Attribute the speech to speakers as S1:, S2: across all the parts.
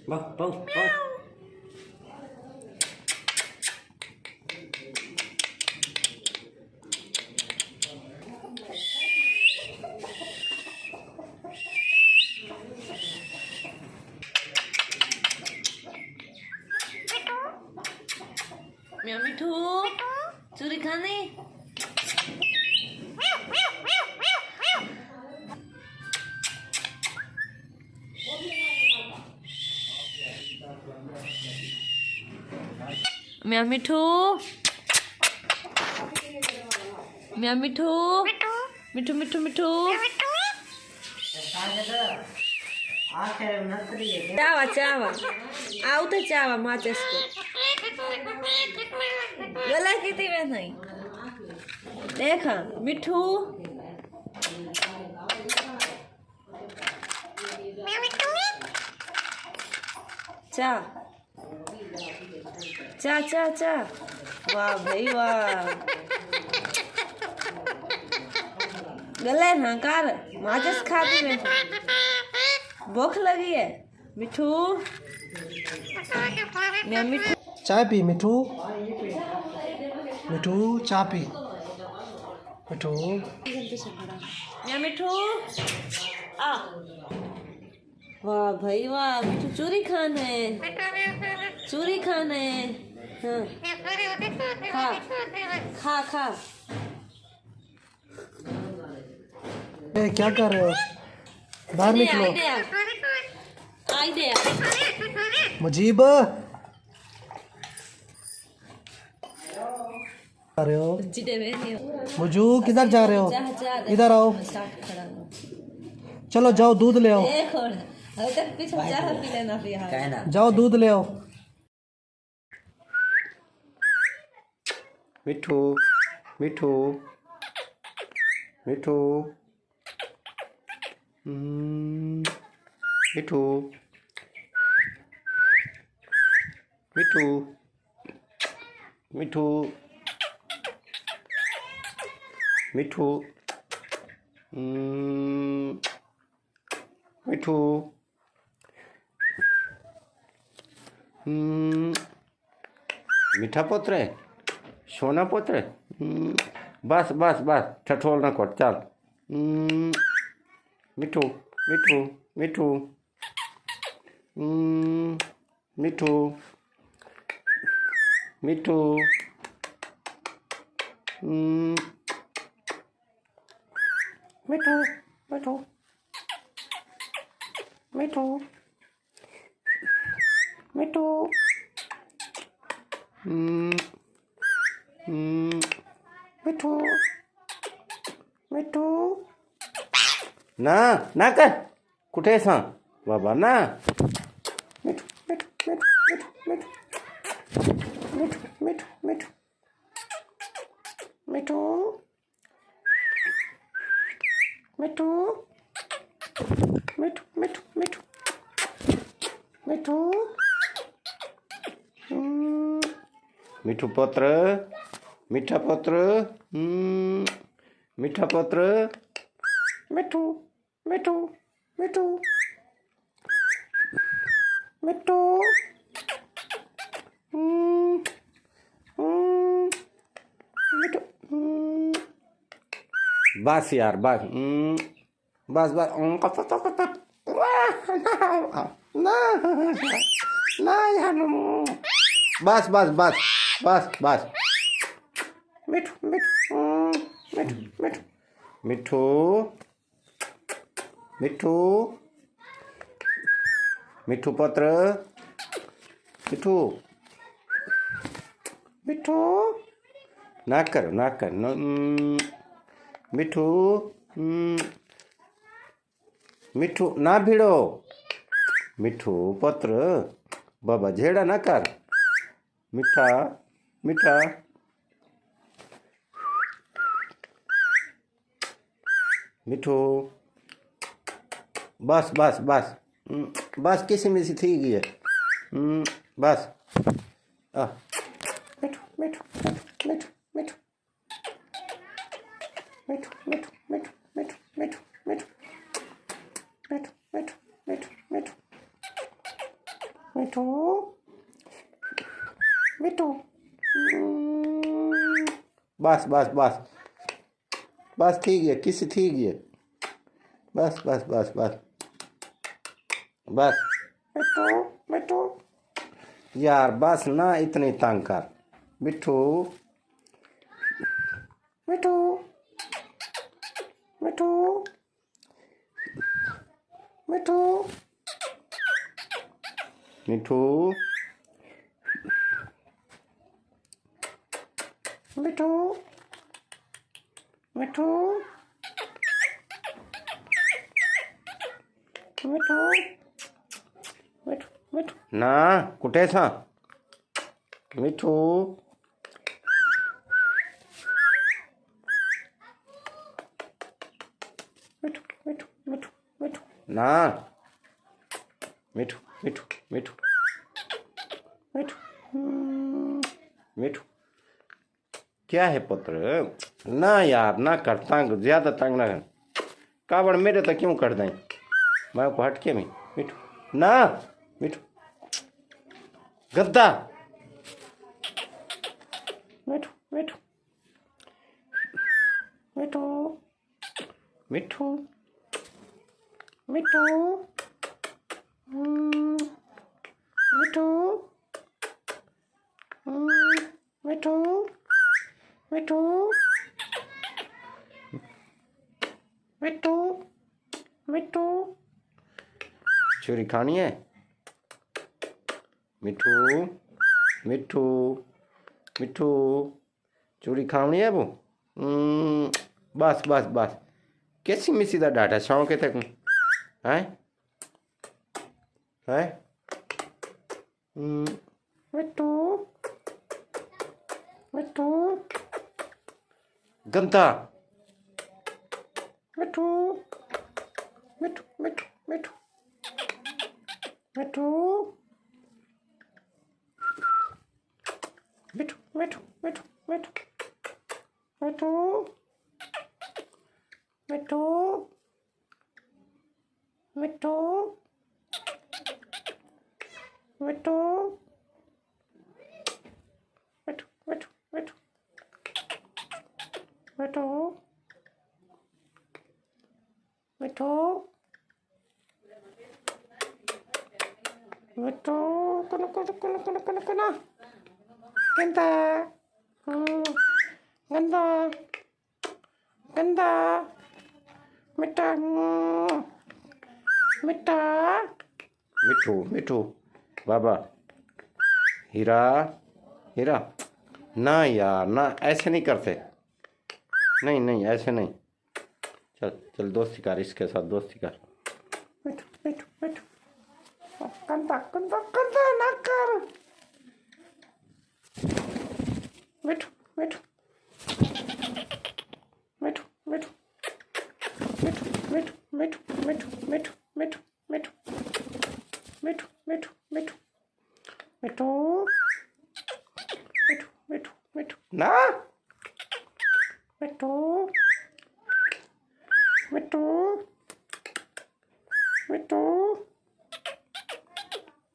S1: Bông, bông, bông.
S2: म्याऊ मिठू चूरी खाने म्याऊ मिठू म्याऊ मिठू मिठू मिठू मिठू चावा चावा आउ तो चावा माचिस को गला कितनी में नहीं देखा मिठू चा चा चा चा वाह भाई वाह गले ना कार माचिस खाती में भूख लगी है मिठू मैं मिठू
S3: चाय पी मिठू मिठू चाय पी मिठू
S2: मैं मिठू आ वाह भाई वाह मिठू चूरी खाने चूरी खाने हाँ खा खा खा
S3: ए, क्या कर रहे हो बाहर निकलो मुजीब आ रहे हो मुझू किधर जा रहे हो इधर आओ चलो जाओ दूध ले आओ जाओ दूध ले आओ
S1: मिठू मिठू मिठू मिठू मिठू मिठू मिठू मिठू मीठा पुत्र है सोना पुत्र है बस बस बस ठठोल ना कर चल मिठू मिठू मिठू मिठू मिठू मिठू मिठू मिठू मिठू मिठू मिठू ना ना कर कुठे सांग बाबा ना मिठू मिठू मिठू मिठू मिठू मिठू मिठू मिठू मिठू मिठू मिठू मिठू मिठू पुत्र मीठा पुत्र मीठा पुत्र मिठू मिठू मिठू मिठू मिठू बस यार बस बस बस ना ना यार बस बस बस बस बस मिठू मिठू मिठू मिठू मिठू मिठू पुत्र मिठू मिठू ना कर मिठू मिठू ना भिड़ो मिठू पुत्र बाबा झेड़ा ना कर मीठा मीठा मिठू बस बस बस बस किसी में से थी गई है बस मिठू मिठू मिठू मिठू मिठू मिठू मिठू मिठू मिठू मिठू मिठू मिठू मिठू मिठू मिठू बस बस बस बस ठीक है किसी ठीक है बस बस बस बस बस मिठू मिठू यार बस ना इतनी तंग कर मिठू मिठू मिठू मिठू मिठू मिठू मिठू मिठू मिठू मिठू ना कुठे सा मिठू मिठू मिठू मिठू मिठू ना मिठू मिठू मिठू मिठू मिठू क्या है पुत्र ना यार ना कर तंग ज्यादा तंग ना कर कावड़ मेरे तो क्यों कर दें मैं को हटके में मिठू ना मिठू गद्दा मिठू मिठू मिठू मिठू मिठू मिठू मिठू मिठू मिठू मिठू चूरी खानी है मिठू मिठू मिठू चूरी खानी है वो बस बस बस कैसी मिसी दा डाटा शौक है तक है मिठू मिठू गंदा मिठू मिठू मिठू मिठू मिठू मिठू मिठू मिठू मिठू मिठू मिठू मिठू मिठू मिठू मिठू मिठू मिठू मिठू मिठू कुन कुन कुन कुन कुन कुन गंदा गंदा गंदा मिठा मिठा मिठू मिठू बाबा हीरा हीरा ना यार ना ऐसे नहीं करते नहीं नहीं ऐसे नहीं चल चल दोस्ती कर इसके साथ दोस्ती कर मिठू मिठू मिठू गंदा गंदा गंदा ना कर मिठू मिठू मिठू मिठू मिठू मिठू मिठू मिठू मिठू मिठू मिठू मिठू मिठू मिठू मिठू मिठू मिठू मिठू ना मिठू मिठू मिठू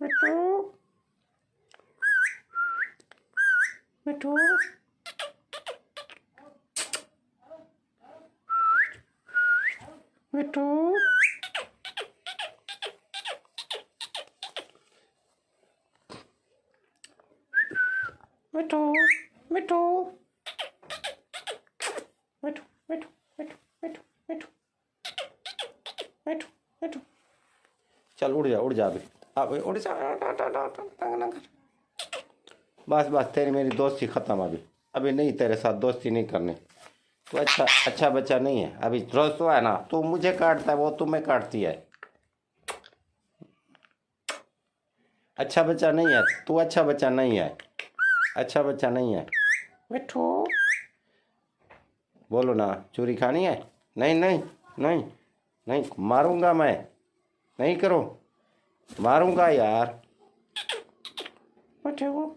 S1: मिठू मिठू मिठू मिठू मिठू मिठू मिठू मिठू मिठू मिठू मिठू मिठू चल उड़ जा अभी अब उड़ जा बस बस तेरी मेरी दोस्ती ख़त्म अभी नहीं तेरे साथ दोस्ती नहीं करनी तो अच्छा बच्चा नहीं है अभी रोज तो है ना तू मुझे काटता है वो तुम्हें काटती है अच्छा बच्चा नहीं है तू अच्छा बच्चा नहीं है अच्छा बच्चा नहीं है मिठू बोलो ना चूरी खानी है नहीं नहीं नहीं नहीं मारूंगा मैं नहीं करो मारूंगा यार मिठू